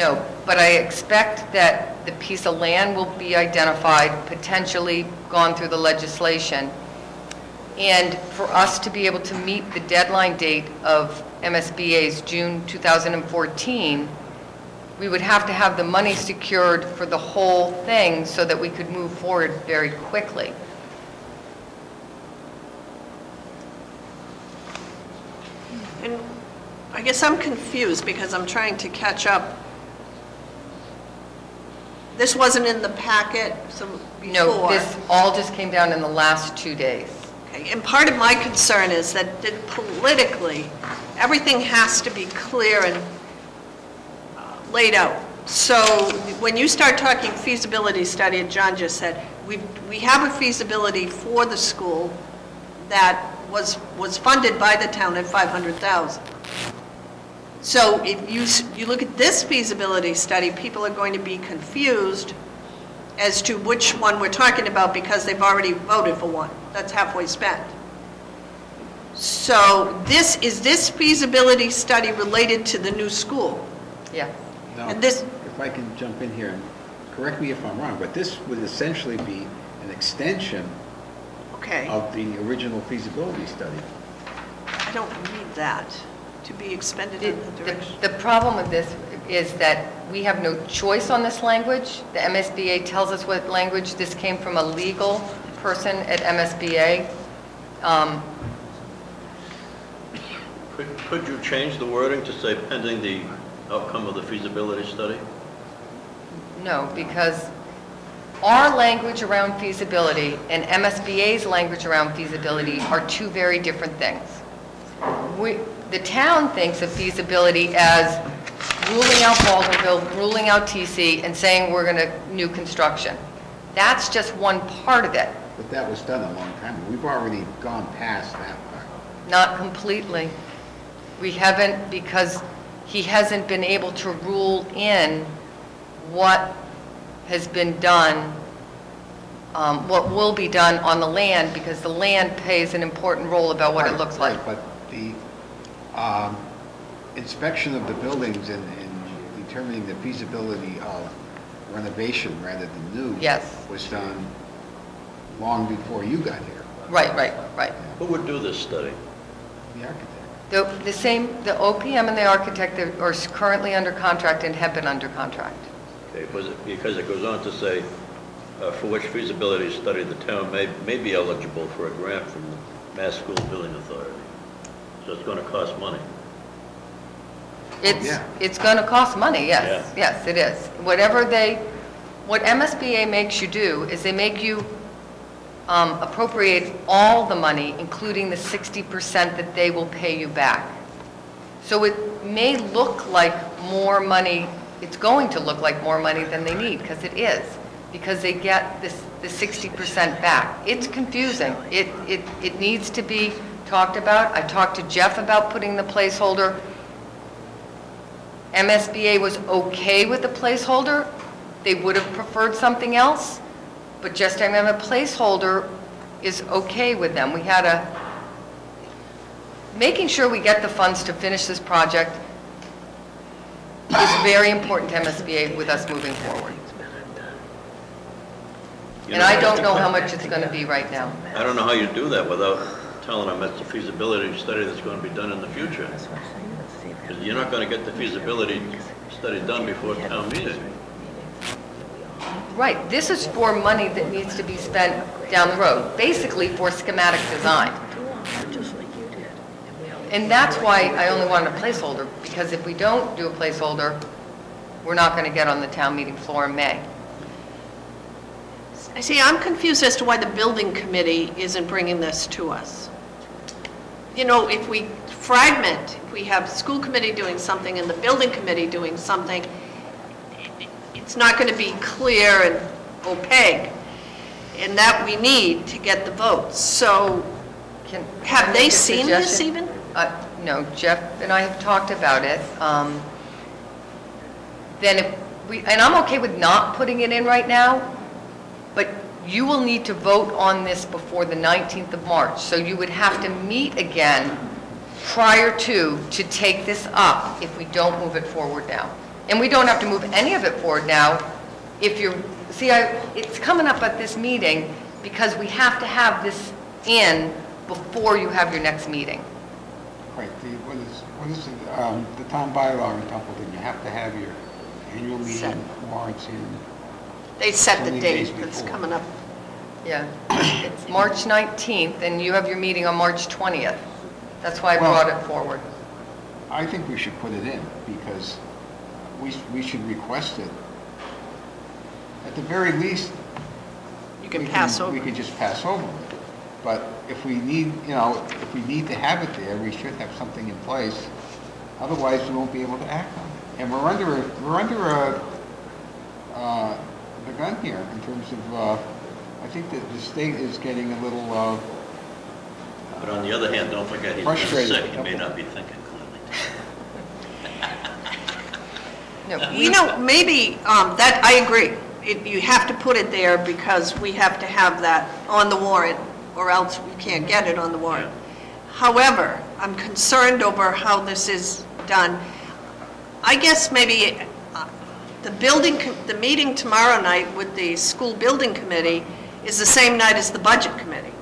No, but I expect that the piece of land will be identified, potentially gone through the legislation. And for us to be able to meet the deadline date of MSBA's June 2014, we would have to have the money secured for the whole thing so that we could move forward very quickly. And I guess I'm confused because I'm trying to catch up. This wasn't in the packet before. No, this all just came down in the last 2 days. Okay, and part of my concern is that politically, everything has to be clear and laid out. So when you start talking feasibility study, and John just said, we have a feasibility for the school that was funded by the town at $500,000. So if you look at this feasibility study, people are going to be confused as to which one we're talking about because they've already voted for one. That's halfway spent. So is this feasibility study related to the new school? Yeah. Now, And this, if I can jump in here, and correct me if I'm wrong, but this would essentially be an extension okay, of the original feasibility study. I don't need that to be expended in the direction. The problem with this is that we have no choice on this language. The MSBA tells us what language. This came from a legal person at MSBA. Could you change the wording to say pending the outcome of the feasibility study? No, because our language around feasibility and MSBA's language around feasibility are two very different things. The town thinks of feasibility as ruling out Baldwinville, ruling out TC, and saying we're going to new construction. That's just one part of it. But that was done a long time ago. We've already gone past that part. Not completely. We haven't, because he hasn't been able to rule in what has been done, what will be done on the land, because the land plays an important role about what it looks like. But the inspection of the buildings and determining the feasibility of renovation rather than new Yes. was done long before you got here. Right. Who would do this study? The architect. The OPM and the architect are currently under contract and have been under contract. Okay, because it goes on to say, for which feasibility study the town may be eligible for a grant from the Mass School Building Authority. So it's going to cost money. It's going to cost money, yes. Yeah. Yes, it is. What MSBA makes you do is they make you appropriate all the money, including the 60% that they will pay you back. So it may look like more money, it's going to look like more money than they need, because it is, because they get the 60% back. It's confusing. It needs to be talked about. I talked to Jeff about putting the placeholder. MSBA was okay with the placeholder. They would have preferred something else, but just having a placeholder is okay with them. We had making sure we get the funds to finish this project is very important to MSBA with us moving forward. And I don't know how much it's going to be right now. I don't know how you do that without telling them it's a feasibility study that's going to be done in the future. Because you're not going to get the feasibility study done before town meeting. Right, this is for money that needs to be spent down the road, basically for schematic design. And that's why I only wanted a placeholder, because if we don't do a placeholder, we're not going to get on the town meeting floor in May. I see, I'm confused as to why the building committee isn't bringing this to us. You know, if we fragment, if we have school committee doing something and the building committee doing something, it's not going to be clear and opaque, and that we need to get the votes. So have they seen this even? No, Jeff and I have talked about it. Then if and I'm okay with not putting it in right now, but you will need to vote on this before the 19th of March. So you would have to meet again prior to take this up if we don't move it forward now. And we don't have to move any of it forward now. If you're, see, it's coming up at this meeting because we have to have this in before you have your next meeting. Right, what is the town bylaw in Templeton? You have to have your annual Set. meeting warrants in. They set So the many date days that's before. coming up. Yeah. It's March 19th, and you have your meeting on March 20th. That's why I Well- brought it forward. I think we should put it in, because we should request it. At the very least. You can pass over. We can just pass over it. But if we need, if we need to have it there, we should have something in place. Otherwise, we won't be able to act on it. And we're under the gun here in terms of, I think that the state is getting a little, But on the other hand, don't forget, he's been Frustrated. sick, he may not be thinking clearly. No, Maybe, that, I agree. You have to put it there because we have to have that on the warrant, or else we can't get it on the warrant. However, I'm concerned over how this is done. I guess maybe the meeting tomorrow night with the school building committee is the same night as the budget committee.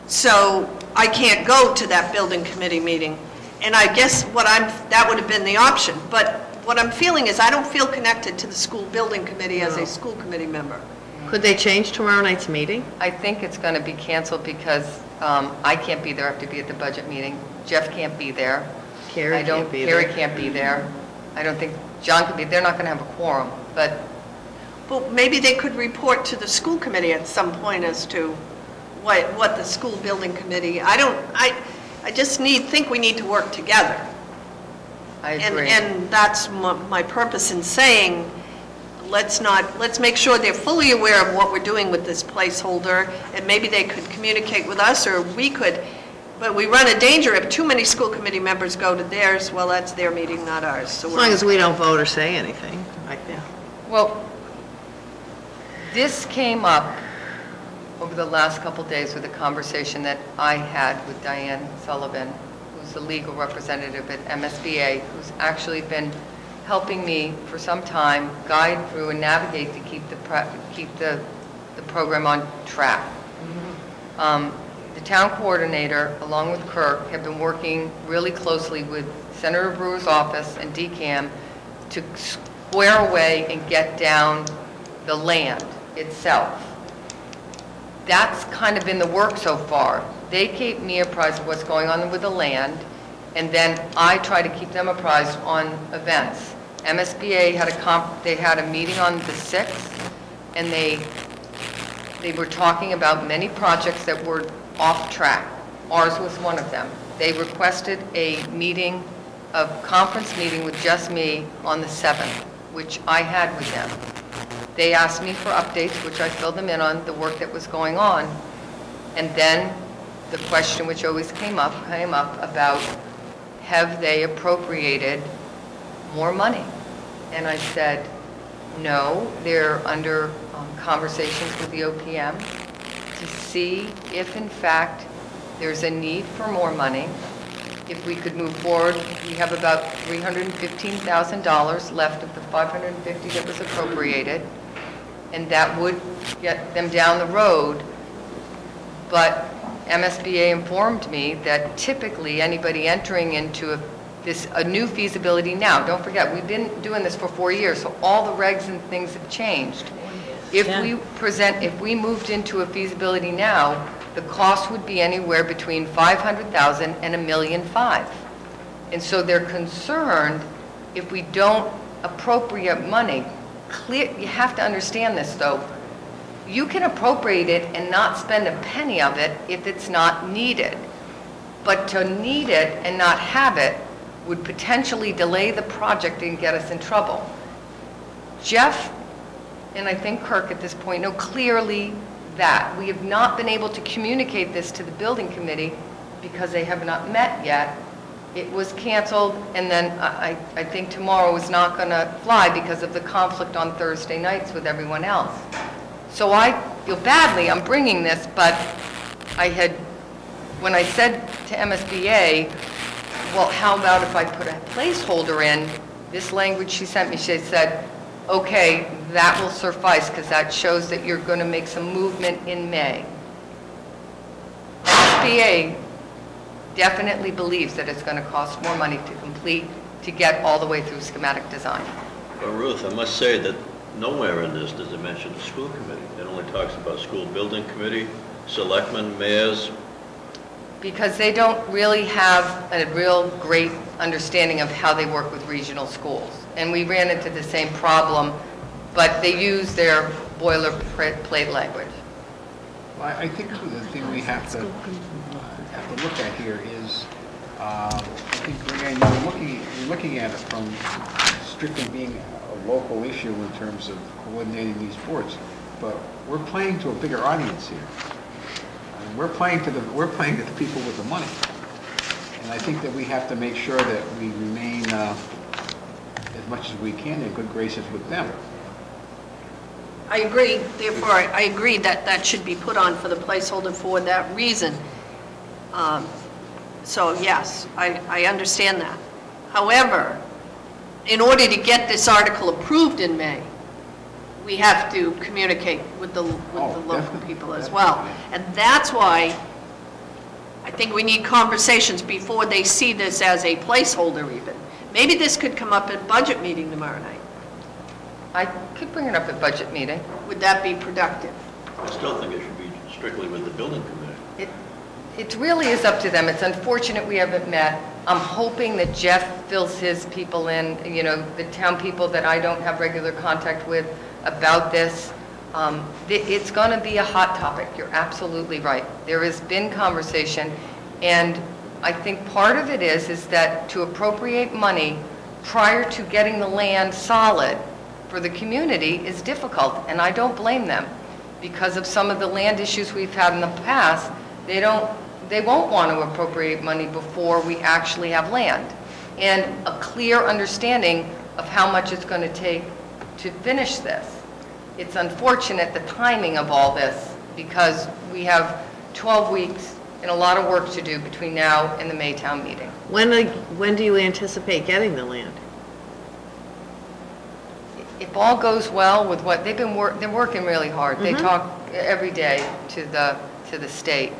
So I can't go to that building committee meeting. And I guess that would have been the option. But what I'm feeling is I don't feel connected to the school building committee as a school committee member. Could they change tomorrow night's meeting? I think it's going to be canceled because I can't be there. I have to be at the budget meeting. Jeff can't be there. Carrie can't be Carrie there. can't be there. I don't think John could be, they're not going to have a quorum, but Well, maybe they could report to the school committee at some point as to what the school building committee, I just think we need to work together. I agree. And that's my purpose in saying, let's make sure they're fully aware of what we're doing with this placeholder, and maybe they could communicate with us, or we could, but we run a danger if too many school committee members go to theirs, well, that's their meeting, not ours. So As long as we don't vote or say anything. Well, this came up over the last couple days with a conversation that I had with Diane Sullivan, who's the legal representative at MSBA, who's actually been helping me for some time guide through and navigate to keep the program on track. The town coordinator, along with Kirk, have been working really closely with Senator Brewer's office and DCAM to square away and get down the land itself. That's kind of been the work so far. They keep me apprised of what's going on with the land, and then I try to keep them apprised on events. MSBA had a meeting on the 6th, and they were talking about many projects that were off track. Ours was one of them. They requested a conference meeting with just me on the 7th, which I had with them. They asked me for updates, which I filled them in on the work that was going on. And then the question which always came up about, have they appropriated more money? And I said, no, they're under conversations with the OPM to see if in fact there's a need for more money. If we could move forward, we have about $315,000 left of the $550 that was appropriated, and that would get them down the road. But MSBA informed me that typically anybody entering into a new feasibility now, don't forget, we've been doing this for 4 years, so all the regs and things have changed. If we moved into a feasibility now, the cost would be anywhere between $500,000 and $1.5 million. And so they're concerned if we don't appropriate money. You have to understand this, though. You can appropriate it and not spend a penny of it if it's not needed. But to need it and not have it would potentially delay the project and get us in trouble. Jeff, and I think Kirk at this point, know clearly that. We have not been able to communicate this to the building committee because they have not met yet. It was canceled, and then I think tomorrow is not going to fly because of the conflict on Thursday nights with everyone else. So I feel badly, I'm bringing this, but when I said to MSBA, well, how about if I put a placeholder in This language she sent me, she said, okay, that will suffice because that shows that you're going to make some movement in May. SBA definitely believes that it's going to cost more money to complete, to get all the way through schematic design. Well, Ruth, I must say that nowhere in this does it mention the school committee. It only talks about school building committee, selectmen, mayors. Because they don't really have a real great understanding of how they work with regional schools. And we ran into the same problem, but they use their boilerplate language. Well, I think the thing we have to look at here is, I think, again, you're looking at it from strictly being a local issue in terms of coordinating these boards, but we're playing to a bigger audience here. I mean, we're playing to the people with the money, and I think that we have to make sure that we remain as much as we can in good graces with them. I agree, therefore, I agree that that should be put on for the placeholder for that reason. So yes, I understand that. However, in order to get this article approved in May, we have to communicate with the local Definitely, people as well. definitely. And that's why I think we need conversations before they see this as a placeholder even. Maybe this could come up at budget meeting tomorrow night. I could bring it up at budget meeting. Would that be productive? I still think it should be strictly with the building committee. It really is up to them. It's unfortunate we haven't met. I'm hoping that Jeff fills his people in, you know, the town people that I don't have regular contact with about this. It's going to be a hot topic. You're absolutely right. There has been conversation, and I think part of it is that to appropriate money prior to getting the land solid for the community is difficult, and I don't blame them. Because of some of the land issues we've had in the past, they won't want to appropriate money before we actually have land. And a clear understanding of how much it's going to take to finish this. It's unfortunate the timing of all this because we have 12 weeks and a lot of work to do between now and the Maytown meeting. When do you anticipate getting the land? If all goes well with what they've been they're working really hard. They talk every day to the state.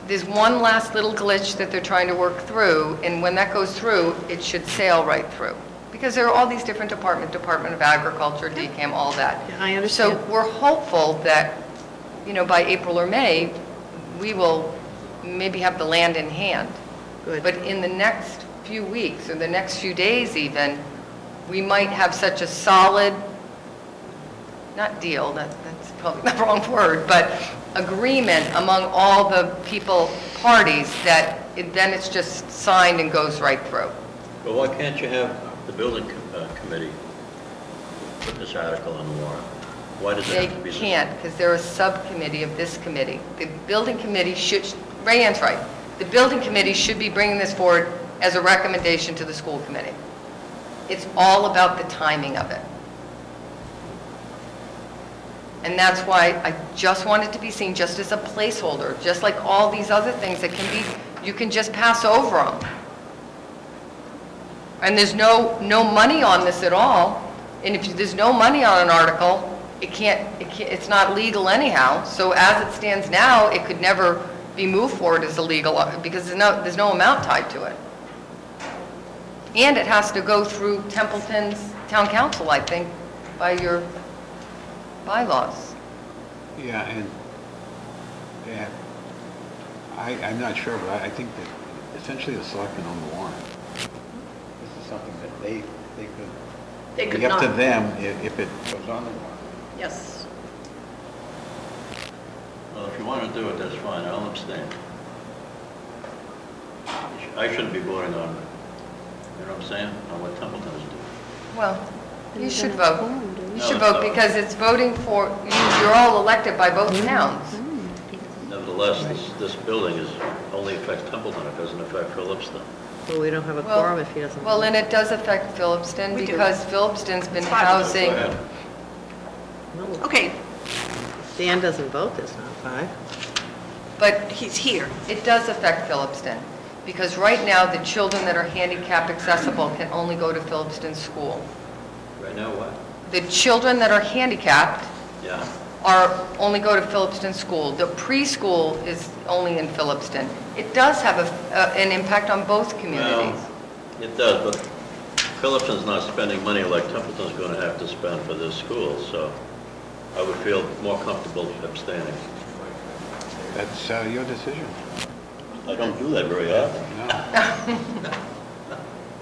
There's one last little glitch that they're trying to work through, and when that goes through, it should sail right through. Because there are all these different departments, Department of Agriculture, DCAM, all that. Yeah, I understand. So we're hopeful that, you know, by April or May, we will maybe have the land in hand. Good. But in the next few weeks, or the next few days even, we might have such a solid, not deal, that's probably the wrong word, but agreement among all the parties that then it's just signed and goes right through. Well, why can't you have the building committee put this article on the warrant? Why does it They have to be this? can't, because they're a subcommittee of this committee. The building committee should, Ray Ann's right, the building committee should be bringing this forward as a recommendation to the school committee. It's all about the timing of it. And that's why I just want it to be seen just as a placeholder, just like all these other things that can be, you can just pass over them. And there's no money on this at all. And if there's no money on an article, it's not legal anyhow. So as it stands now, it could never be moved forward as illegal because there's no amount tied to it. And it has to go through Templeton's town council, I think, by your bylaws. Yeah, and, yeah, I'm not sure, but I think that essentially the selectmen own the warrant. This is something that they They could, could be up to not. them if it goes on the warrant. Yes. Well, if you want to do it, that's fine, I'll abstain. I shouldn't be voting on it. You know what I'm saying? On what Templeton is doing. Well, you should vote. You No, should it's vote not. because it's voting for, you're all elected by both towns. Nevertheless, this building only affects Templeton, it doesn't affect Phillipston. Well, we don't have a Well- quorum if he doesn't. Well, and it does affect Phillipston We do. because Phillipston's been It's fine. Go housing. ahead. No, Okay, Dan doesn't vote this now, 5. But he's here. it does affect Phillipston. Because right now, the children that are handicap accessible can only go to Phillipston School. Right now, what? The children that are handicapped Yeah. only go to Phillipston School. The preschool is only in Phillipston. It does have an impact on both communities. Well, it does, but Phillipston's not spending money like Templeton's going to have to spend for this school, so I would feel more comfortable abstaining. That's your decision. I don't do that very often. No.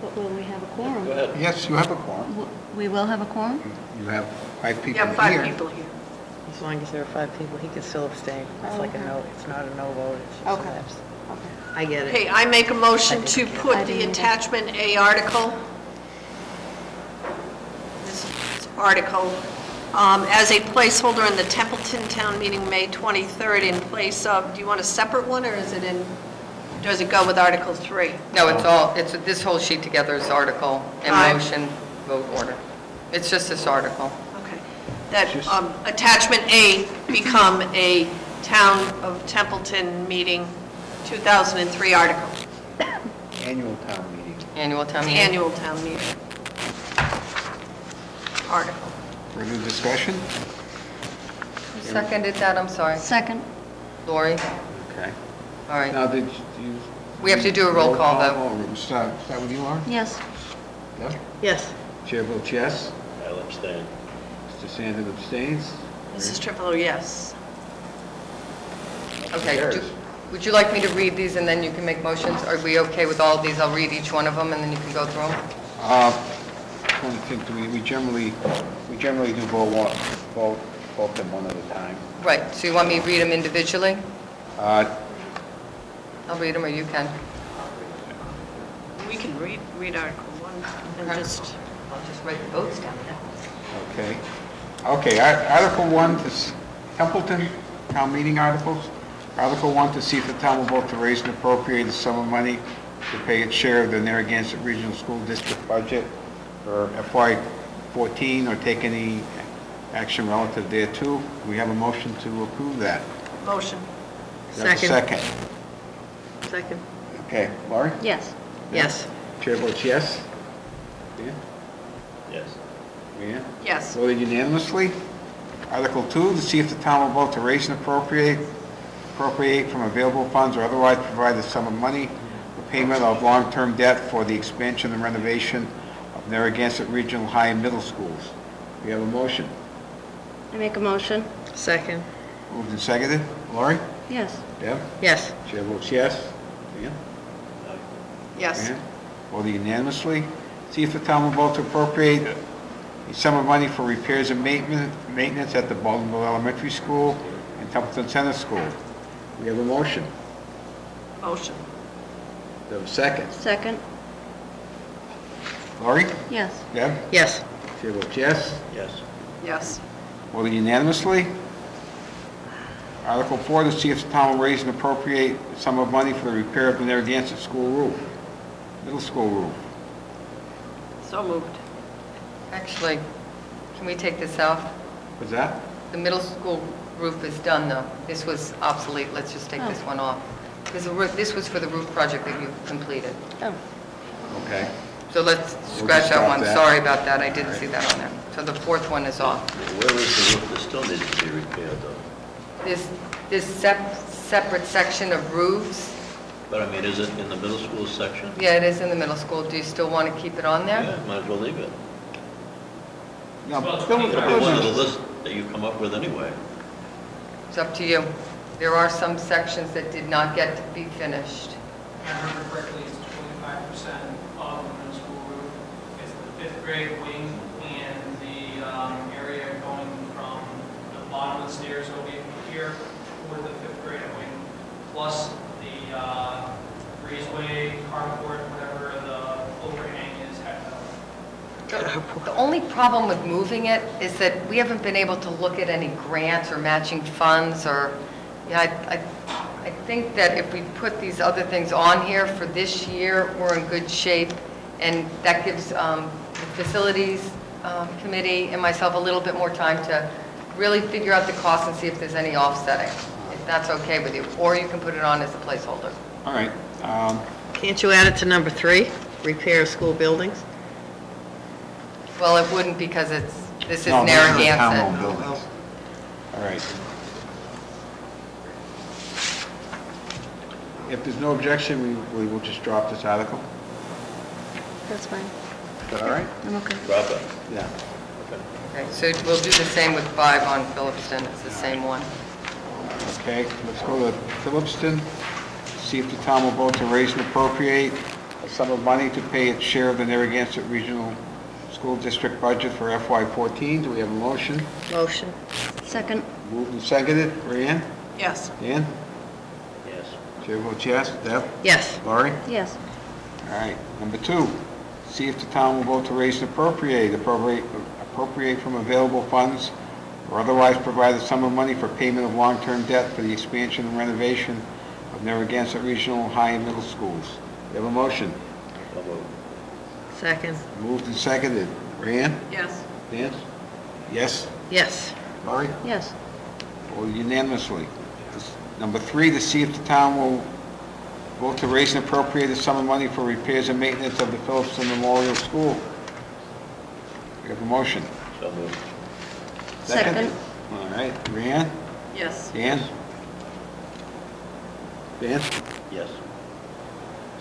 But will we have a quorum? Go ahead. Yes, you have a quorum. We will have a quorum? You have 5 people You here. have 5 people here. As long as there are 5 people, he can still abstain. It's like a no, it's not a no vote, it's just an Okay. abs- Okay. I get it. Okay, I make a motion I to didn't put I the didn't either. attachment A article, this article, as a placeholder in the Templeton Town Meeting, May 23rd, in place of, do you want a separate one, or is it in, does it go with Article 3? No, this whole sheet together is article and Aye. motion, vote order. It's just this article. Okay. That Just- attachment A become a Town of Templeton Meeting 2003 article, Annual town meeting. Annual town meeting. annual town meeting article. Further discussion? Who seconded that, I'm sorry? Second. Lori? Okay. All right. Now, did you? We have to do a roll call vote. vote. Start with you, Laura? Yes. Yep. Yes. Chair votes yes. I'll abstain. Mr. Sandin abstains. Mrs. Tripolo, yes. Okay, Carries. would you like me to read these and then you can make motions? Are we okay with all of these? I'll read each one of them and then you can go through them? Trying to think, we generally do vote them one at a time. Right, so you want me to read them individually? Uh, I'll read them or you can. We can read Article 1 and Okay. just, I'll just write the votes down now. Okay. Okay, Article 1 is Templeton Town Meeting articles. Article 1, to see if the town will vote to raise and appropriate a sum of money to pay its share of the Narragansett Regional School District budget for FY14 or take any action relative thereto. We have a motion to approve that. motion. We have a Second. Second. Second. Okay, Laurie? Yes. Yes. Chair votes yes. Dan? Yes. Leanne? Yes. Voted unanimously. Article 2, to see if the town will vote to raise and appropriate from available funds or otherwise provide a sum of money for payment of long-term debt for the expansion and renovation of Narragansett Regional High and Middle Schools. We have a motion. I make a motion? Second. Moved and seconded. Laurie? Yes. Deb? Yes. Chair votes yes. Dan? Yes. Dan? Voted unanimously. See if the town will vote to appropriate a sum of money for repairs and maintenance at the Baldenville Elementary School and Templeton Center School. We have a motion. Motion. We have a second. Second? Laurie? Yes. Deb? Yes. Chair votes yes. Yes. Yes. Voted unanimously. Article 4, to see if the town will raise and appropriate a sum of money for the repair of the Narragansett School roof, middle school roof. So moved. Actually, can we take this out? What's that? The middle school roof is done, though. This was obsolete. Let's just take this one off. Because this was for the roof project that you completed. Oh. Okay. So let's We'll scratch just that drop one. that. Sorry about that. I didn't see that on there. So the fourth one is off. Where is the roof that still needs to be repaired, though? This separate section of roofs, But I mean, is it in the middle school section? yeah, it is in the middle school. Do you still want to keep it on there? Yeah, might as well leave it. Now, It'll be one of the list that you come up with anyway. It's up to you. There are some sections that did not get to be finished. If I remember correctly, it's 25% of the middle school roof. It's the fifth grade wing and the area going from the bottom of the stairs over here toward the fifth grade wing, plus the breezeway, carport, whatever the overhang is. The only problem with moving it is that we haven't been able to look at any grants or matching funds or, yeah, I think that if we put these other things on here for this year, we're in good shape. And that gives the facilities committee and myself a little bit more time to really figure out the cost and see if there's any offsetting, if that's okay with you. Or you can put it on as a placeholder. All right. Can't you add it to number 3, repair school buildings? Well, it wouldn't because this is No, those are the Narragansett. town-owned buildings. All right. If there's no objection, we will just drop this article. That's fine. Is that all right? I'm okay. Drop it. Yeah. Okay, so we'll do the same with 5 on Phillipston, it's the same one. Okay, let's go to Phillipston, see if the town will vote to raise and appropriate a sum of money to pay its share of the Narragansett Regional School District budget for FY14. Do we have a motion? Motion. Second. Moved and seconded. Ryan? Yes. Dan? Yes. Chair votes yes. Deb? Yes. Laurie? Yes. All right. Number 2, see if the town will vote to raise and appropriate from available funds or otherwise provide a sum of money for payment of long-term debt for the expansion and renovation of Narragansett Regional High and Middle Schools. We have a motion. So moved. Second. Moved and seconded. Ryan? Yes. Dan? Yes. Yes. Laurie? Yes. Voted unanimously. Number 3, to see if the town will vote to raise and appropriate a sum of money for repairs and maintenance of the Phillipston Memorial School. We have a motion. So moved. Second. All right. Ryan? Yes. Dan? Dan? Yes.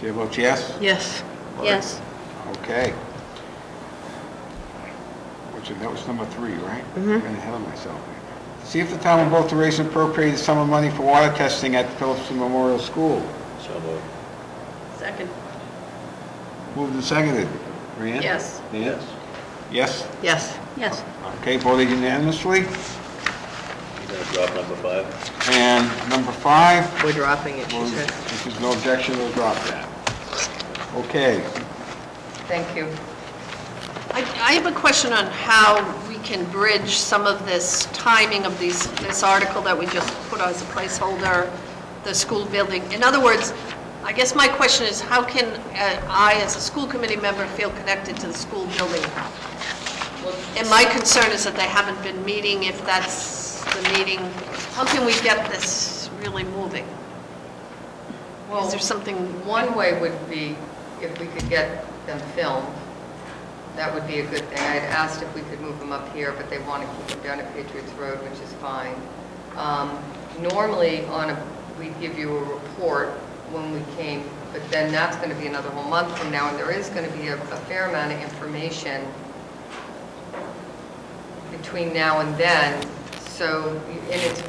Chair votes yes. Yes. Yes. Okay. That was number 3, right? Mm-hmm. I'm getting ahead of myself. See if the town will vote to raise and appropriate a sum of money for water testing at the Phillipston Memorial School. So moved. Second. Moved and seconded. Ryan? Yes. Dan? Yes. Yes? Yes. Yes. Okay, voted unanimously. You gonna drop number 5? And number 5, We're dropping it, she well, said. if there's no objection, we'll drop that. Okay. Thank you. I have a question on how we can bridge some of this timing of this article that we just put as a placeholder, the school building. In other words, I guess my question is, how can I, as a school committee member, feel connected to the school building? And my concern is that they haven't been meeting. If that's the meeting, how can we get this really moving? Well, Is there something? one way would be if we could get them filmed. That would be a good thing. I had asked if we could move them up here, but they want to keep them down at Patriots Road, which is fine. Normally, we'd give you a report when we came, but then that's going to be another whole month from now, and there is going to be a fair amount of information between now and then. So, and it's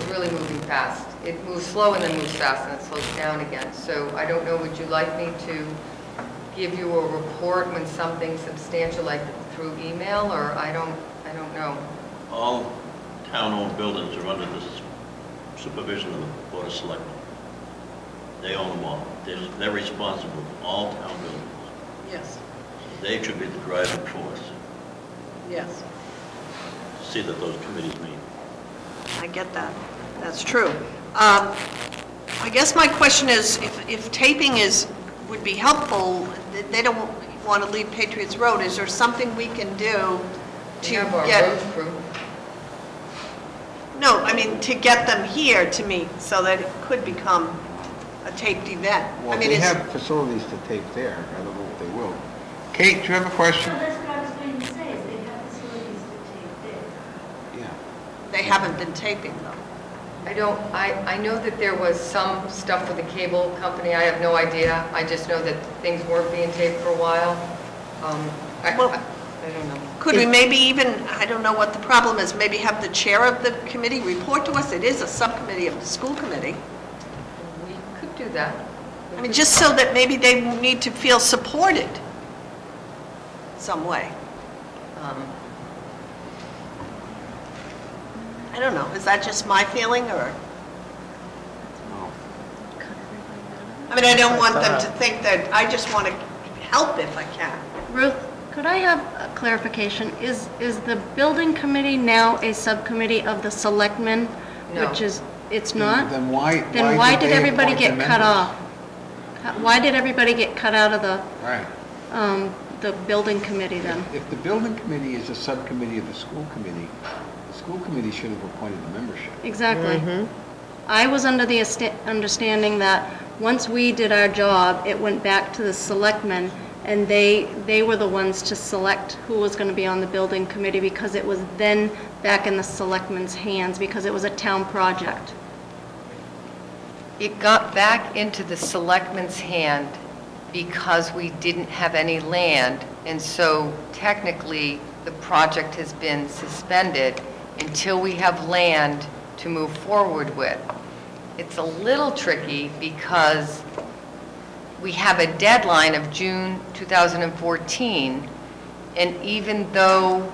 really moving fast. It moves slow and then moves fast, and it slows down again. So I don't know, would you like me to give you a report when something substantial, like through email, or I don't know. All town-owned buildings are under the supervision of the Board of Selectmen. They own them all. They're responsible for all town buildings. Yes. They should be the driving force. Yes. See that those committees meet. I get that. That's true. I guess my question is, if taping would be helpful, they don't want to leave Patriots Road, is there something we can do We to have our road get, crew. no, I mean, to get them here to meet, so that it could become a taped event? I Well, mean, they it's- have facilities to tape there. I don't know if they will. Kate, do you have a question? Well, that's what I was going to say, is they have facilities to take there. Yeah. They haven't been taping, though. I know that there was some stuff with the cable company. I have no idea. I just know that things weren't being taped for a while. Well- I don't know. Could we maybe even, I don't know what the problem is, maybe have the chair of the committee report to us? It is a subcommittee of the school committee. We could do that. I mean, just so that maybe they need to feel supported some way. Um, I don't know, is that just my feeling, or? No. I mean, I don't want them to think that, I just want to help if I can. Ruth, could I have a clarification? Is the building committee now a subcommittee of the selectmen? No. Which is, it's not? Then why Did they everybody appoint get the cut members? off? Why did everybody get cut out of Right. the building committee then? If the building committee is a subcommittee of the school committee should have appointed the membership. Exactly. I was under the understanding that Once we did our job, it went back to the selectmen, and they were the ones to select who was going to be on the building committee, because it was then back in the selectmen's hands, because it was a town project. It got back into the selectmen's hand because we didn't have any land, and so technically, the project has been suspended until we have land to move forward with. It's a little tricky because we have a deadline of June 2014, and even though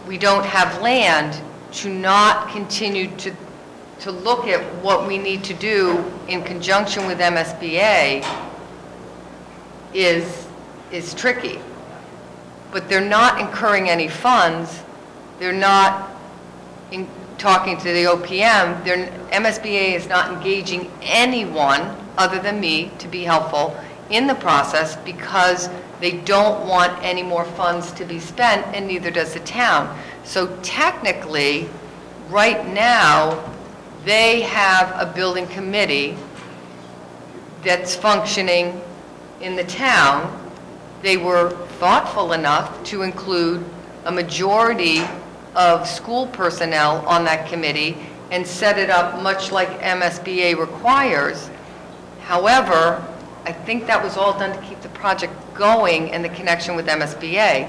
we don't have land, to not continue to look at what we need to do in conjunction with MSBA is tricky. But they're not incurring any funds, they're not talking to the OPM, MSBA is not engaging anyone other than me to be helpful in the process because they don't want any more funds to be spent, and neither does the town. So technically, right now, they have a building committee that's functioning in the town. They were thoughtful enough to include a majority of school personnel on that committee and set it up much like MSBA requires. However, I think that was all done to keep the project going and the connection with MSBA.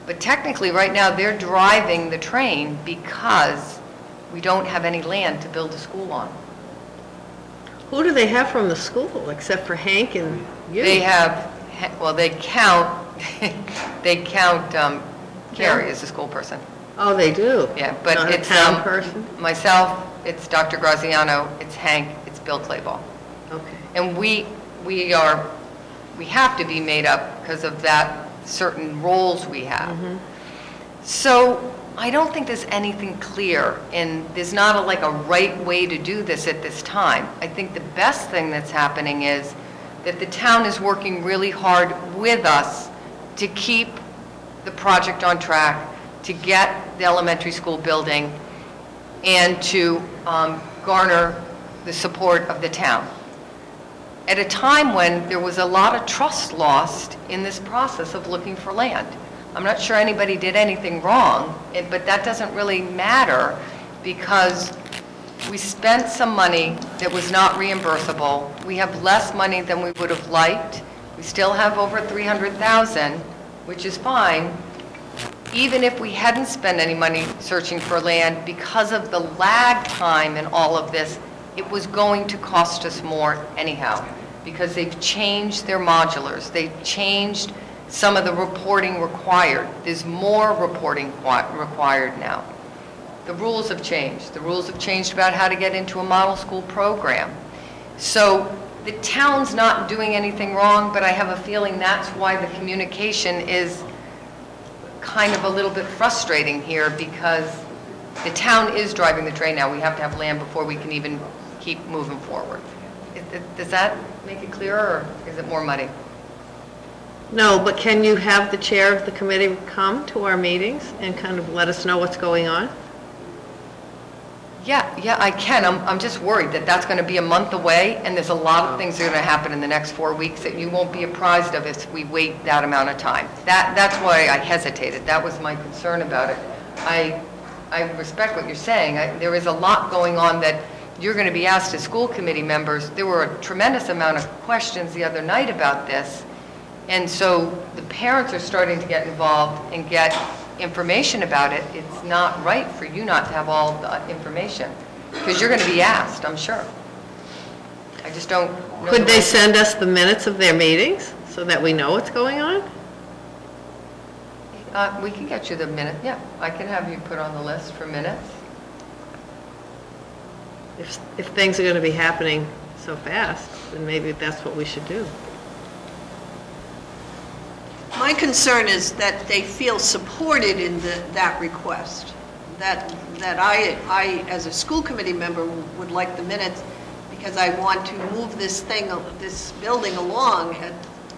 But technically, right now, they're driving the train because we don't have any land to build a school on. Who do they have from the school, except for Hank and you? They have, well, they count Carrie as a school person. Oh, they do? Yeah, but Not it's a town person? myself, it's Dr. Graziano, it's Hank, it's Bill Clayball. Okay. And we have to be made up because of that certain roles we have. So I don't think there's anything clear, and there's not like a right way to do this at this time. I think the best thing that's happening is that the town is working really hard with us to keep the project on track, to get the elementary school building, and to garner the support of the town. At a time when there was a lot of trust lost in this process of looking for land. I'm not sure anybody did anything wrong, but that doesn't really matter because we spent some money that was not reimbursable. We have less money than we would have liked. We still have over $300,000, which is fine. Even if we hadn't spent any money searching for land, because of the lag time in all of this, it was going to cost us more anyhow, because they've changed their modulars. They've changed some of the reporting required. There's more reporting required now. The rules have changed. The rules have changed about how to get into a model school program. So the town's not doing anything wrong, but I have a feeling that's why the communication is kind of a little bit frustrating here, because the town is driving the train now. We have to have land before we can even keep moving forward. Does that make it clearer, or is it more muddy? No, but can you have the chair of the committee come to our meetings and kind of let us know what's going on? Yeah, I can. I'm just worried that that's going to be a month away, and there's a lot of things that are going to happen in the next 4 weeks that you won't be apprised of if we wait that amount of time. That's why I hesitated. That was my concern about it. I respect what you're saying. There is a lot going on that you're going to be asked as school committee members. There were a tremendous amount of questions the other night about this, and so the parents are starting to get involved and get information about it. It's not right for you not to have all the information, because you're going to be asked, I'm sure. I just don't know. Could they send us the minutes of their meetings so that we know what's going on? We can get you the minute, yeah. I can have you put on the list for minutes. If things are going to be happening so fast, then maybe that's what we should do. My concern is that they feel supported in that request, that I, as a school committee member, would like the minutes because I want to move this building along at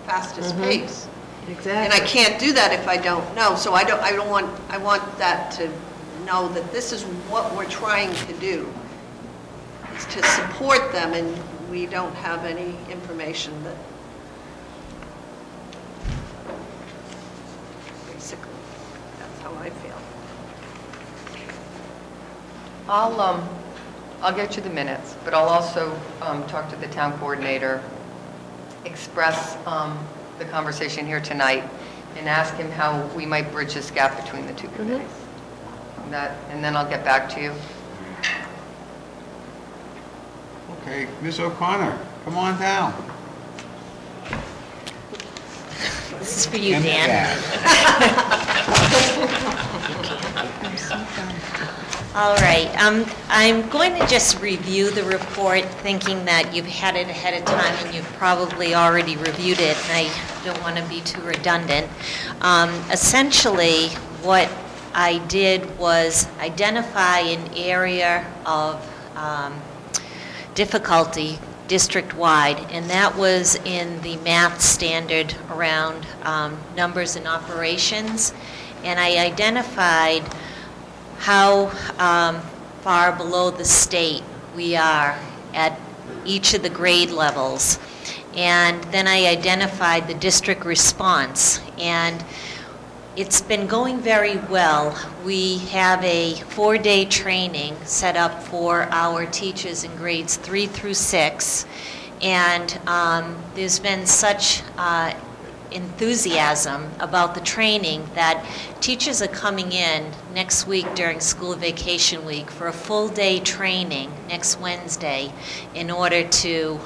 fastest pace. Exactly. And I can't do that if I don't know. So I want that to know that this is what we're trying to do, is to support them and we don't have any information that, basically, that's how I feel. I'll get you the minutes, but I'll also talk to the town coordinator, express the conversation here tonight, and ask him how we might bridge this gap between the two committees. And then I'll get back to you. Okay, Ms. O'Connor, come on down. This is for you, And Dan. All right, I'm going to just review the report, thinking that you've had it ahead of time and you've probably already reviewed it, and I don't want to be too redundant. Essentially, what I did was identify an area of difficulty district-wide, and that was in the math standard around numbers and operations. And I identified how far below the state we are at each of the grade levels. And then I identified the district response. And it's been going very well. We have a 4-day training set up for our teachers in grades 3 through 6. And there's been such enthusiasm about the training that teachers are coming in next week during school vacation week for a full-day training next Wednesday in order to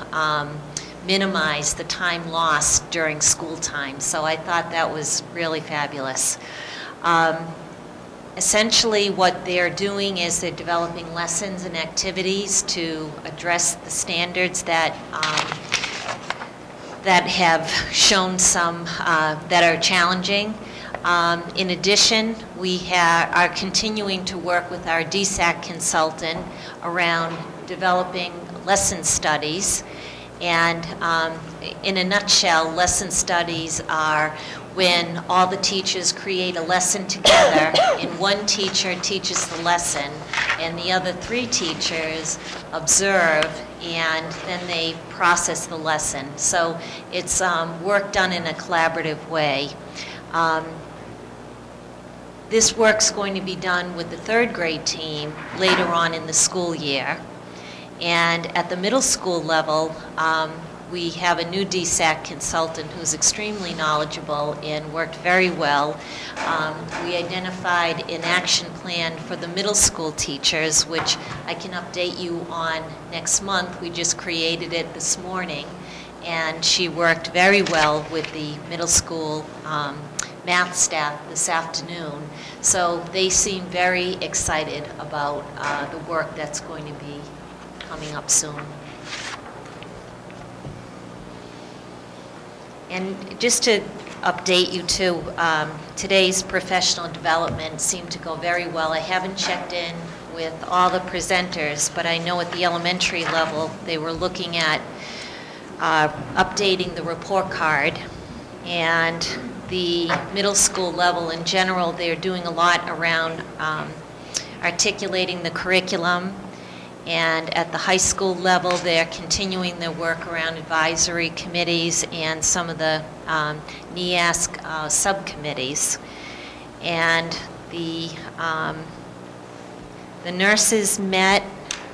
minimize the time lost during school time. So I thought that was really fabulous. Essentially what they're doing is they're developing lessons and activities to address the standards that that have shown some that are challenging. In addition, we are continuing to work with our DSAC consultant around developing lesson studies. And in a nutshell, lesson studies are when all the teachers create a lesson together and one teacher teaches the lesson and the other 3 teachers observe and then they process the lesson. So it's work done in a collaborative way. This work's going to be done with the 3rd grade team later on in the school year. And at the middle school level, we have a new DSAC consultant who's extremely knowledgeable and worked very well. We identified an action plan for the middle school teachers, which I can update you on next month. We just created it this morning, and she worked very well with the middle school math staff this afternoon. So they seem very excited about the work that's going to be coming up soon. And just to update you too, today's professional development seemed to go very well. I haven't checked in with all the presenters, but I know at the elementary level they were looking at updating the report card, and the middle school level in general, they're doing a lot around articulating the curriculum. And at the high school level, they're continuing their work around advisory committees and some of the NEASC subcommittees. And the nurses met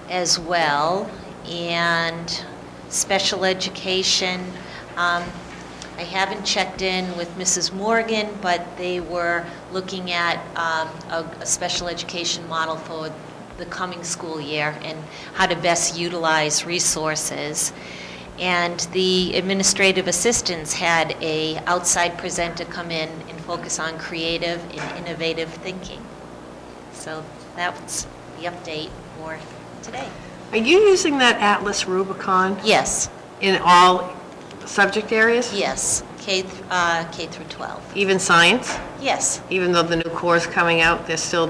as well, and special education. I haven't checked in with Mrs. Morgan, but they were looking at a special education model for the coming school year and how to best utilize resources. And the administrative assistants had a outside presenter come in and focus on creative and innovative thinking. So that's the update for today. Are you using that Atlas Rubicon Yes, in all subject areas? yes, K through 12. Even science? Yes, Even though the new core is coming out, they're still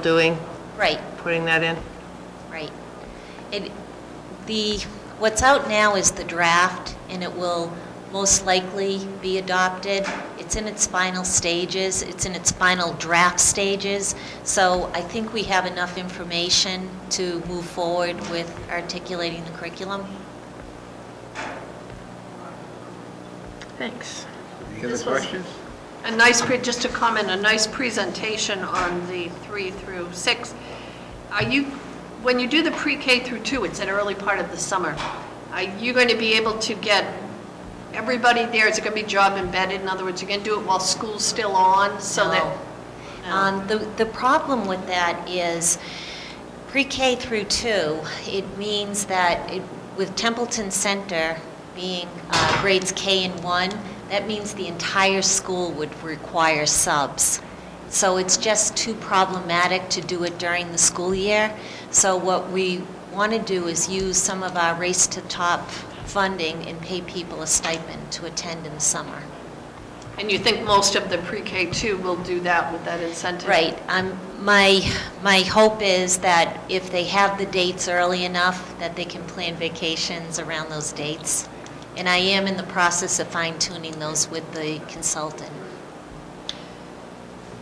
right. putting that in? Right. What's out now is the draft, and it will most likely be adopted. It's in its final stages. It's in its final draft stages. So I think we have enough information to move forward with articulating the curriculum. Thanks. Any other This was- questions? A nice, just to comment, a nice presentation on the 3 through 6. Are you, when you do the pre-K through 2, it's an early part of the summer, are you going to be able to get everybody there? Is it going to be job embedded? In other words, you're going to do it while school's still on, so that... The problem with that is pre-K through 2, it means that with Templeton Center being grades K and 1, that means the entire school would require subs. So it's just too problematic to do it during the school year. So what we want to do is use some of our Race to Top funding and pay people a stipend to attend in the summer. And you think most of the pre-K2 will do that with that incentive? Right. My hope is that if they have the dates early enough, that they can plan vacations around those dates. And I am in the process of fine-tuning those with the consultant.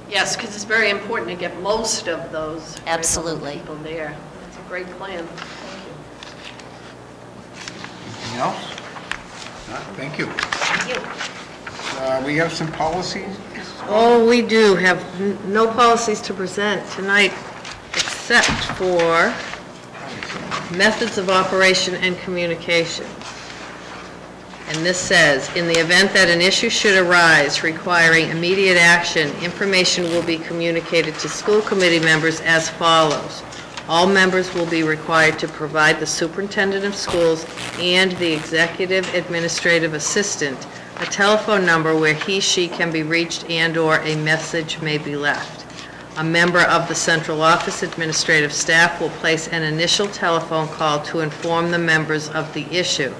Yes, because it's very important to get most of those Absolutely. people there. That's a great plan. Anything else? No? Thank you. Thank you. We have some policies. Oh, we do have no policies to present tonight except for methods of operation and communication. And this says, in the event that an issue should arise requiring immediate action, information will be communicated to school committee members as follows. All members will be required to provide the superintendent of schools and the executive administrative assistant a telephone number where he/she can be reached and/or a message may be left. A member of the central office administrative staff will place an initial telephone call to inform the members of the issue.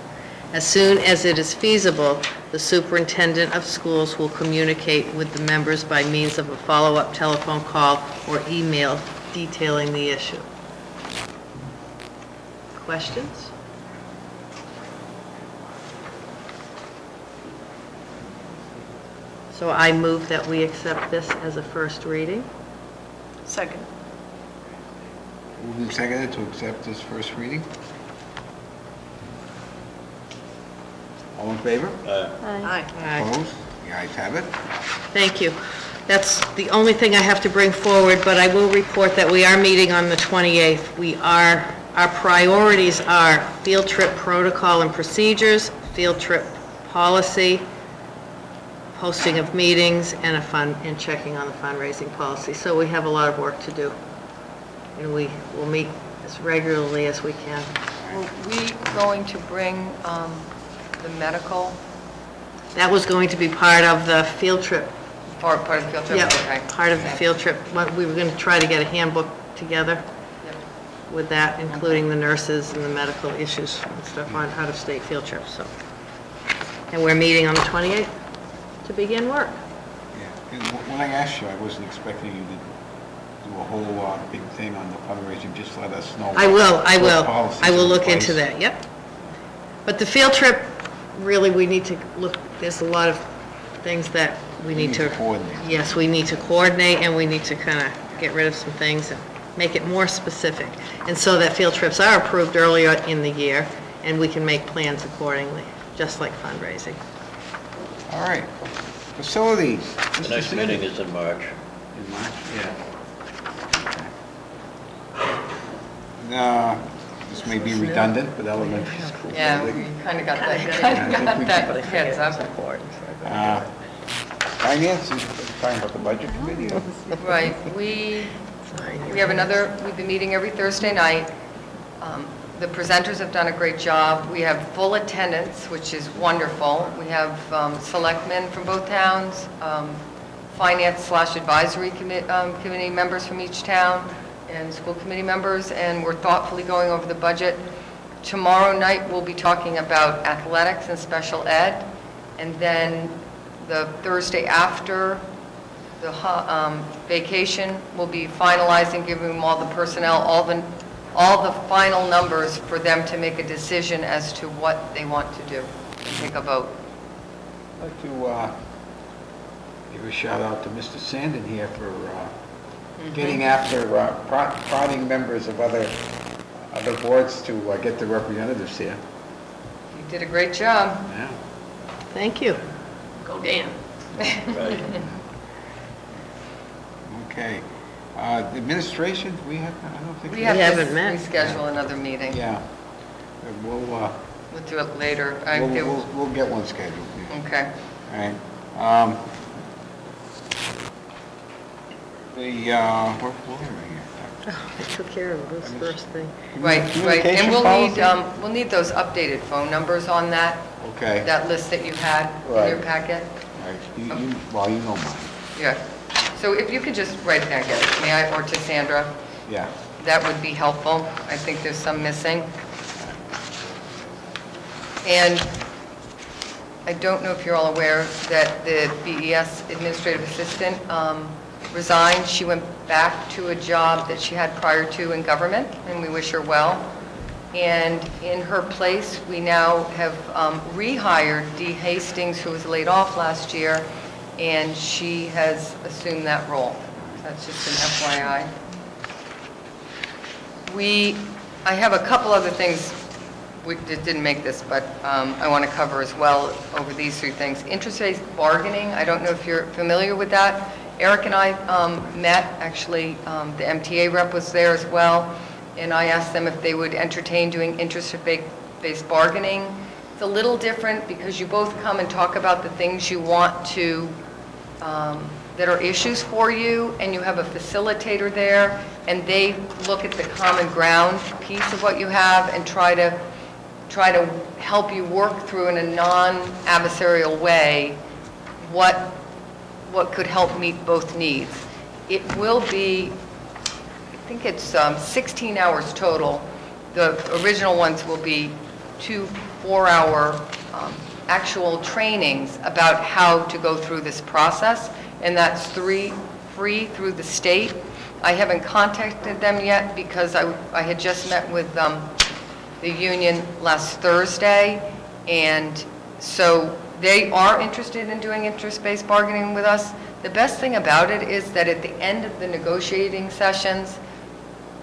As soon as it is feasible, the superintendent of schools will communicate with the members by means of a follow-up telephone call or email detailing the issue. Questions? So I move that we accept this as a first reading. Second. Moved and seconded to accept this first reading. All in favor? Aye. Opposed? The ayes have it. Thank you. That's the only thing I have to bring forward, but I will report that we are meeting on the 28th. Our priorities are field trip protocol and procedures, field trip policy, posting of meetings, and checking on the fundraising policy. So we have a lot of work to do. And we will meet as regularly as we can. Were we going to bring the medical That was going to be part of the field trip. part of the field trip? Yeah, Okay. part of the field trip. We were going to try to get a handbook together Yep. with that, including the nurses and the medical issues and stuff on out-of-state field trips, so. And we're meeting on the 28th to begin work. Yeah. And when I asked you, I wasn't expecting you to do a whole big thing on the fundraising. Just let us know. I will. what policies I will are in look into place. that, yep. But the field trip, really, we need to look, there's a lot of things that we need to... coordinate. Yes, we need to coordinate, and we need to kind of get rid of some things and make it more specific. And so that field trips are approved earlier in the year, and we can make plans accordingly, just like fundraising. All right. Facilities. The next meeting is in March. In March? Yeah. This may be redundant, but elementary school. Yeah, we kind of got that, heads up. Finance, is talking about the budget committee. Right, we we've been meeting every Thursday night. The presenters have done a great job. We have full attendance, which is wonderful. We have selectmen from both towns, finance/advisory committee members from each town, and school committee members, and we're thoughtfully going over the budget. Tomorrow night, we'll be talking about athletics and special ed, and then the Thursday after the vacation, we'll be finalizing, giving them all the personnel, all the final numbers for them to make a decision as to what they want to do, and take a vote. I'd like to give a shout out to Mr. Sandin here for getting after prodding members of other boards to get their representatives here. You did a great job. Yeah. Thank you. Go Dan. Right. Okay. Administration, we have, I don't think. We have haven't to met. reschedule another meeting. Yeah. We'll, We'll do it later. we'll get one scheduled. Yeah. Okay. All right. Where am I here? I took care of this first thing. Right, right. And Communication we'll need those updated phone numbers on that, Okay. that list that you had in your Right. packet. All right. Well, you know mine. Yeah. So if you could just write it down, get it to me, or to Sandra, Yeah. that would be helpful. I think there's some missing. And I don't know if you're all aware that the BES administrative assistant resigned. She went back to a job that she had prior to in government, and we wish her well. And in her place, we now have rehired Dee Hastings, who was laid off last year, and she has assumed that role. That's just an FYI. I have a couple other things, we didn't make this, but I want to cover as well over these three things. Interest-based bargaining, I don't know if you're familiar with that. Eric and I met, actually, the MTA rep was there as well, and I asked them if they would entertain doing interest-based bargaining. It's a little different because you both come and talk about the things you want to, that are issues for you, and you have a facilitator there, and they look at the common ground piece of what you have and try to help you work through in a non-adversarial way what could help meet both needs. It will be, I think it's 16 hours total. The original ones will be 2 4-hour actual trainings about how to go through this process, and that's free through the state. I haven't contacted them yet because I had just met with the union last Thursday, and so they are interested in doing interest-based bargaining with us. The best thing about it is that at the end of the negotiating sessions,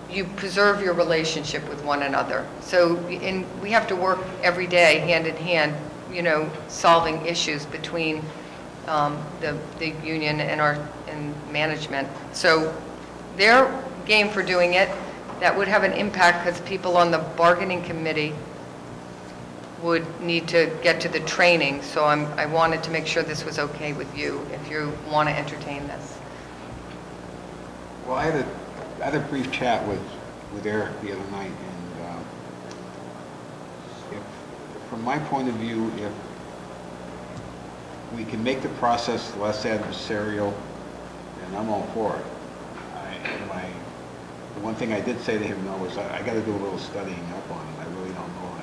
you preserve your relationship with one another. So we have to work every day, hand in hand, solving issues between the union and management. So they're game for doing it. That would have an impact because people on the bargaining committee would need to get to the training. So I wanted to make sure this was okay with you if you want to entertain this. Well, I had a brief chat with Eric the other night, and from my point of view, if we can make the process less adversarial, then I'm all for it. The one thing I did say to him, though, was I got to do a little studying up on it. I really don't know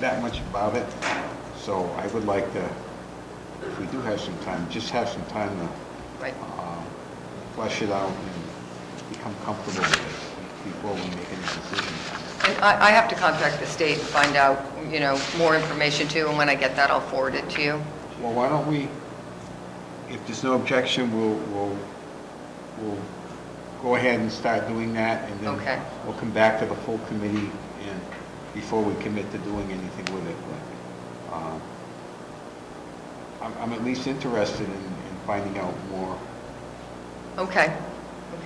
that much about it. So I would like to, if we do have some time, just have some time to Right. flesh it out and become comfortable with it before we make any decisions. And I have to contact the state and find out, more information too, and when I get that, I'll forward it to you. Well, why don't we, if there's no objection, we'll go ahead and start doing that, and then Okay. we'll come back to the full committee and before we commit to doing anything with it. But I'm at least interested in finding out more. Okay,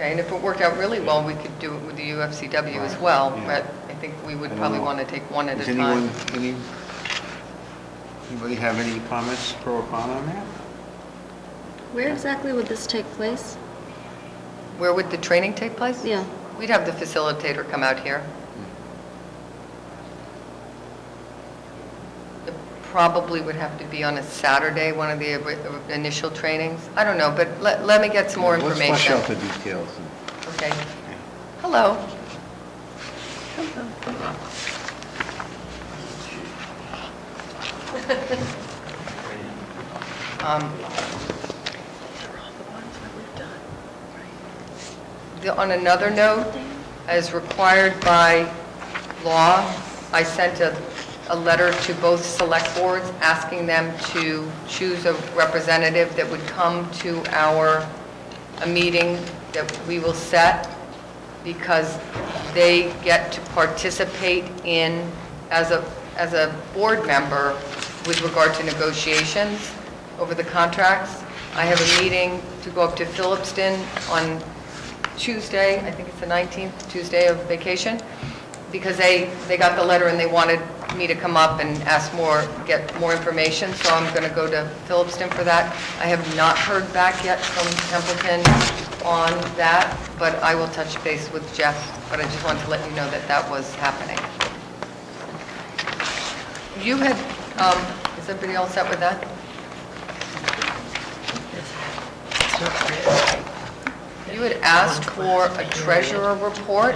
and if it worked out really well, we could do it with the UFCW as well, Yeah. but I think we would I don't probably know. want to take one at Does a time. anybody have any comments, pro or con on that? Where exactly would this take place? Where would the training take place? Yeah. We'd have the facilitator come out here. It probably would have to be on a Saturday, one of the initial trainings. I don't know, but let me get some more information. Let's flesh out the details. Okay. Hello. On another note, as required by law, I sent a letter to both select boards asking them to choose a representative that would come to a meeting that we will set, because they get to participate in, as a board member, with regard to negotiations. over the contracts. I have a meeting to go up to Phillipston on Tuesday, I think it's the 19th, Tuesday of vacation, because they got the letter and they wanted me to come up and get more information, so I'm going to go to Phillipston for that. I have not heard back yet from Templeton on that, but I will touch base with Jeff, but I just wanted to let you know that that was happening. You had, is everybody all set with that? You had asked for a treasurer report,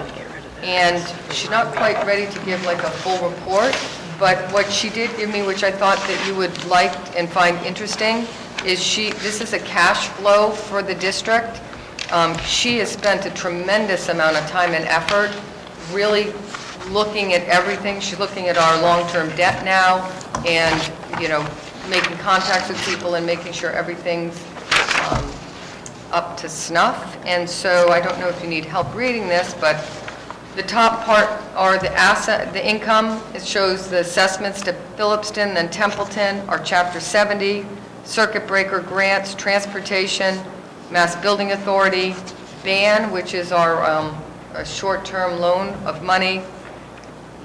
and she's not quite ready to give like a full report, but what she did give me, which I thought that you would like and find interesting, is this is a cash flow for the district. She has spent a tremendous amount of time and effort really looking at everything. She's looking at our long-term debt now and, making contacts with people and making sure everything's up to snuff. And so I don't know if you need help reading this, but the top part are the income. It shows the assessments to Phillipston, then Templeton, our Chapter 70, circuit breaker grants, transportation, Mass Building Authority, BAN, which is our a short-term loan of money,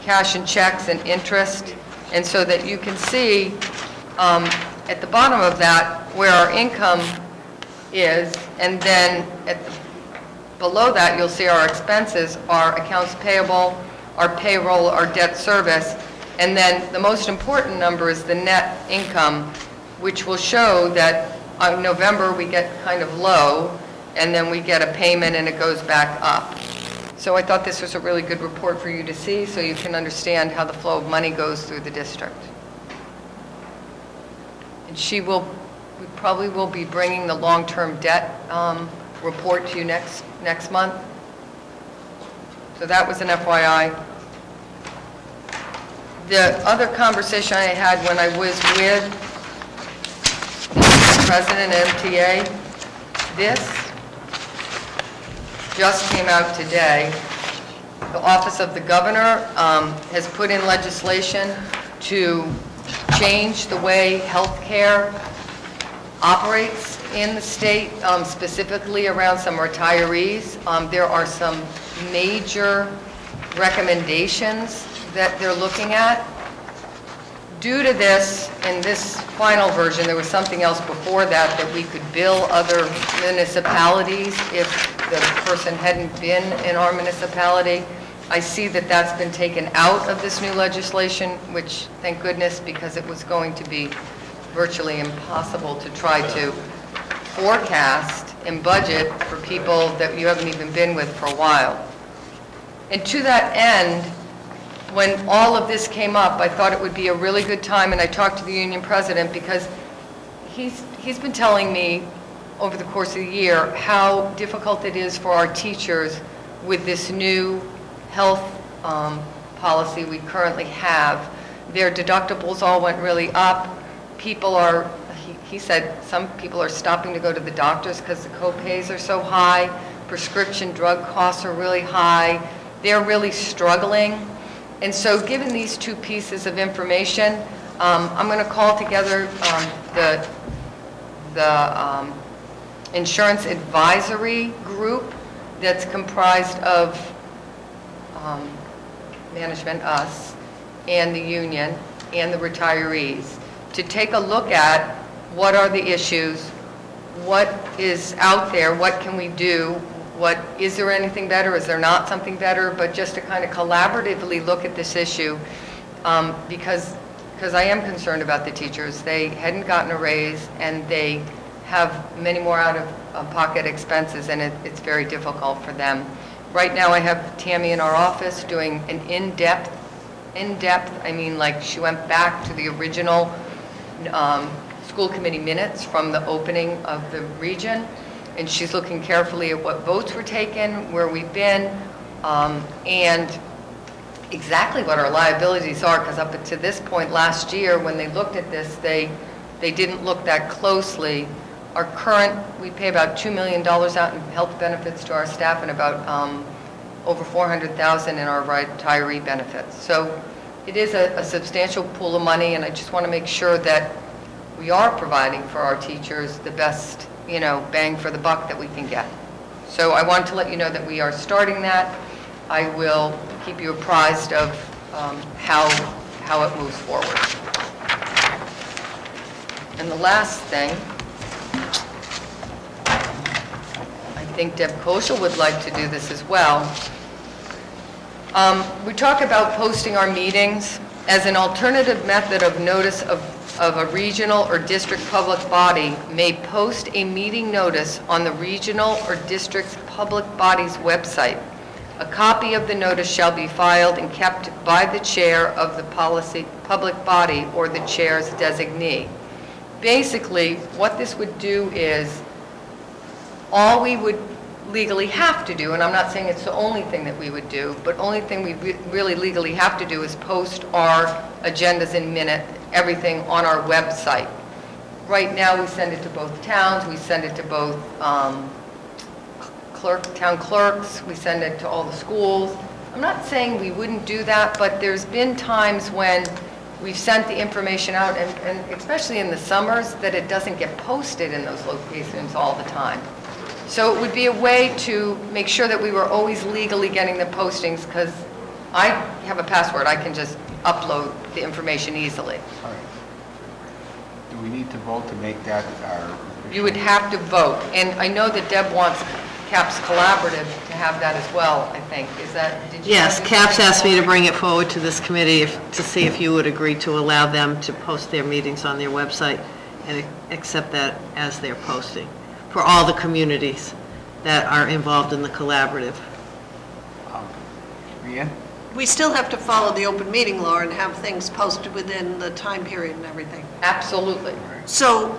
cash and checks and interest. And so that you can see at the bottom of that where our income is, and then below that you'll see our expenses, our accounts payable, our payroll, our debt service, and then the most important number is the net income, which will show that in November we get kind of low, and then we get a payment and it goes back up. So I thought this was a really good report for you to see so you can understand how the flow of money goes through the district. And we probably will be bringing the long-term debt report to you next month. So that was an FYI. The other conversation I had when I was with the president of MTA, this just came out today. The Office of the Governor has put in legislation to change the way healthcare operates in the state, specifically around some retirees. There are some major recommendations that they're looking at. Due to this, in this final version, there was something else before that we could bill other municipalities if the person hadn't been in our municipality. I see that that's been taken out of this new legislation, which, thank goodness, because it was going to be virtually impossible to try to forecast and budget for people that you haven't even been with for a while. And to that end, when all of this came up, I thought it would be a really good time, and I talked to the union president because he's been telling me over the course of the year how difficult it is for our teachers with this new health policy we currently have. Their deductibles all went really up. People are, he said, some people are stopping to go to the doctors because the co-pays are so high. Prescription drug costs are really high. They're really struggling. And so given these two pieces of information, I'm going to call together the insurance advisory group that's comprised of management, us, and the union, and the retirees, to take a look at what are the issues, what is out there, what can we do, is there anything better, is there not something better, but just to kind of collaboratively look at this issue, because I am concerned about the teachers. They hadn't gotten a raise, and they have many more out-of-pocket expenses, and it's very difficult for them. Right now, I have Tammy in our office doing an in-depth, I mean, like she went back to the original school committee minutes from the opening of the region, and she's looking carefully at what votes were taken, where we've been, and exactly what our liabilities are, because up to this point last year, when they looked at this, they didn't look that closely. Our current, we pay about $2 million out in health benefits to our staff and about over $400,000 in our retiree benefits. So it is a substantial pool of money, and I just want to make sure that we are providing for our teachers the best, bang for the buck that we can get. So I wanted to let you know that we are starting that. I will keep you apprised of how it moves forward. And the last thing, I think Deb Koschel would like to do this as well. We talk about posting our meetings as an alternative method of notice of a regional or district public body may post a meeting notice on the regional or district public body's website. A copy of the notice shall be filed and kept by the chair of the public body or the chair's designee. Basically, what this would do is, all we would legally have to do, and I'm not saying it's the only thing that we would do, but only thing we really legally have to do is post our agendas and everything on our website. Right now, we send it to both towns, we send it to both town clerks, we send it to all the schools. I'm not saying we wouldn't do that, but there's been times when we've sent the information out, and especially in the summers, that it doesn't get posted in those locations all the time. So it would be a way to make sure that we were always legally getting the postings, because I have a password. I can just upload the information easily. All right. Do we need to vote to make that our... You would have to vote. And I know that Deb wants CAPS Collaborative to have that as well, I think. Is that... did you Yes, have CAPS anything asked me to forward? bring it forward to this committee to see if you would agree to allow them to post their meetings on their website and accept that as their posting for all the communities that are involved in the collaborative. Rhiann? We still have to follow the open meeting law and have things posted within the time period and everything. Absolutely. So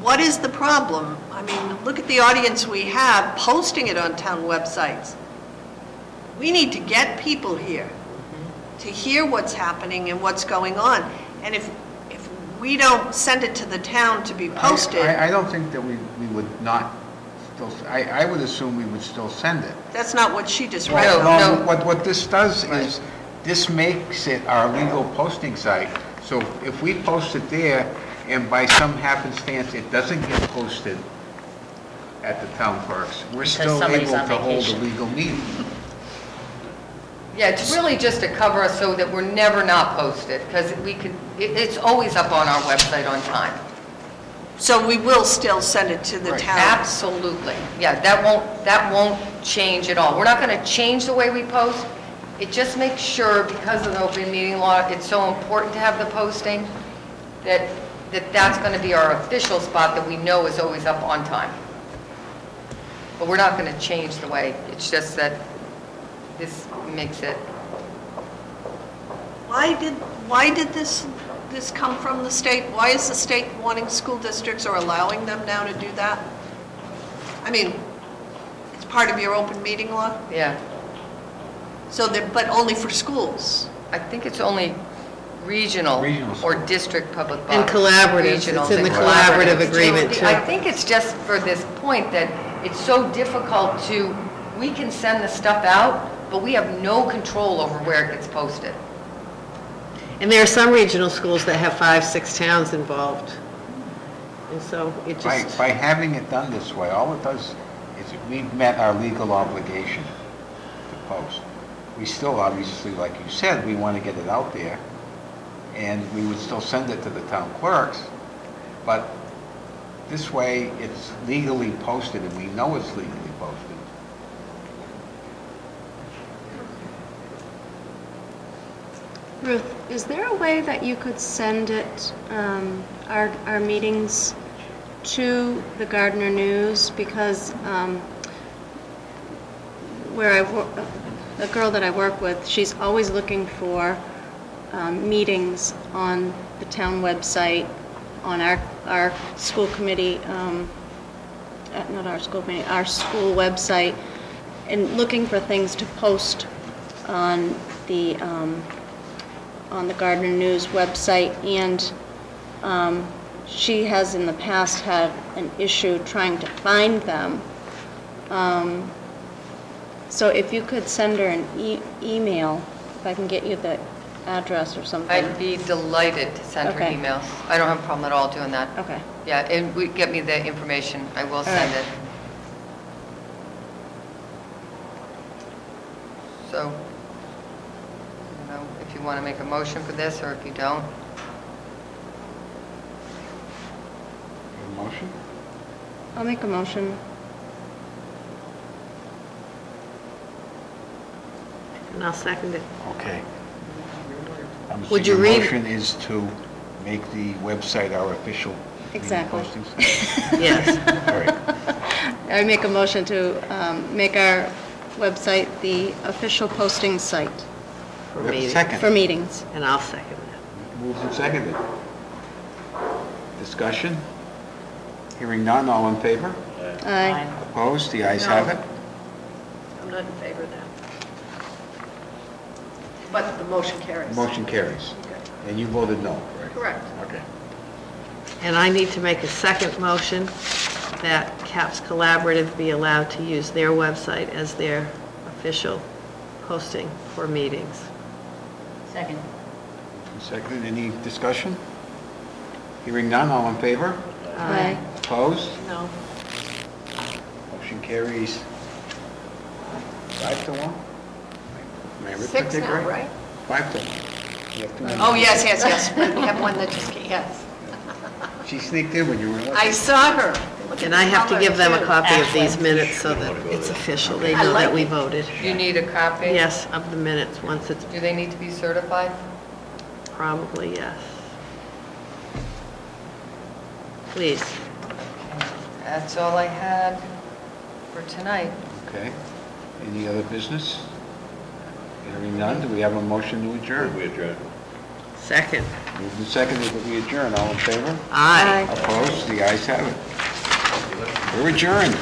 what is the problem? I mean, look at the audience we have posting it on town websites. We need to get people here to hear what's happening and what's going on. And if we don't send it to the town to be posted, I don't think that we would not still, I would assume we would still send it. that's not what she just read. No. What this does is, this makes it our legal posting site. So if we post it there, and by some happenstance, it doesn't get posted at the town clerks, we're still somebody's able on to hold a vacation. legal meeting. Yeah, it's really just to cover us so that we're never not posted, because it's always up on our website on time. So we will still send it to the Right. town. Absolutely. Yeah, that won't change at all. We're not going to change the way we post. It just makes sure, because of the open meeting law, it's so important to have the posting, that's going to be our official spot that we know is always up on time. But we're not going to change the way. It's just that this makes it. Why did this come from the state? Why is the state wanting school districts or allowing them now to do that? I mean, it's part of your open meeting law, Yeah. so that, but only for schools. I think it's only regional Regional or school. district public body. And collaboratives. Regionals It's in the and collaborative collaboratives. agreement, too. I think it's just for this point that it's so difficult we can send the stuff out, but we have no control over where it gets posted. And there are some regional schools that have 5, 6 towns involved. And so it just, By having it done this way, all it does is we've met our legal obligation to post. We still, obviously, like you said, we want to get it out there, and we would still send it to the town clerks, but this way, it's legally posted, and we know it's legally posted. Ruth, is there a way that you could send it, our meetings, to the Gardner News? Because the girl that I work with, she's always looking for meetings on the town website, on our school committee, not our school committee, our school website, and looking for things to post on the Gardner News website, and she has in the past had an issue trying to find them. So if you could send her an email, if I can get you the address or something. I'd be delighted to send her Okay. emails. I don't have a problem at all doing that. Okay. Yeah, and get me the information, I will send right. it. So, if you want to make a motion for this, or if you don't. Motion? I'll make a motion. And I'll second it. Okay. I'm Would assuming you read- The motion is to make the website our official meeting Exactly. posting site? Yes. All right. I make a motion to make our website the official posting site For We have a meeting. second. for meetings. And I'll second that. Moved and seconded. Discussion? Hearing none, all in favor? Aye. Opposed? The ayes have it. I'm not in favor of that. But the motion carries. Motion carries. And you voted no, correct? Correct. Okay. And I need to make a second motion that CAPS Collaborative be allowed to use their website as their official posting for meetings. Second. Seconded, any discussion? Hearing none, all in favor? Aye. Opposed? No. Motion carries 5-1? May I rip Six that, now, Greg? right? 5-1. You have 2 minutes. Oh, yes. We have one that just, yes. She sneaked in when you were looking. I saw her. Look at And I the have to color, give them a too. copy of these minutes so that it's official. They I know like that we it. voted. You need a copy? Yes, of the minutes, once it's Do they need to be certified? probably, yes. Please. That's all I had for tonight. Okay. Any other business? Hearing none, do we have a motion to adjourn? We adjourn. Second. Moved and seconded that we adjourn. All in favor? Aye. Opposed? The ayes have it. We're adjourned.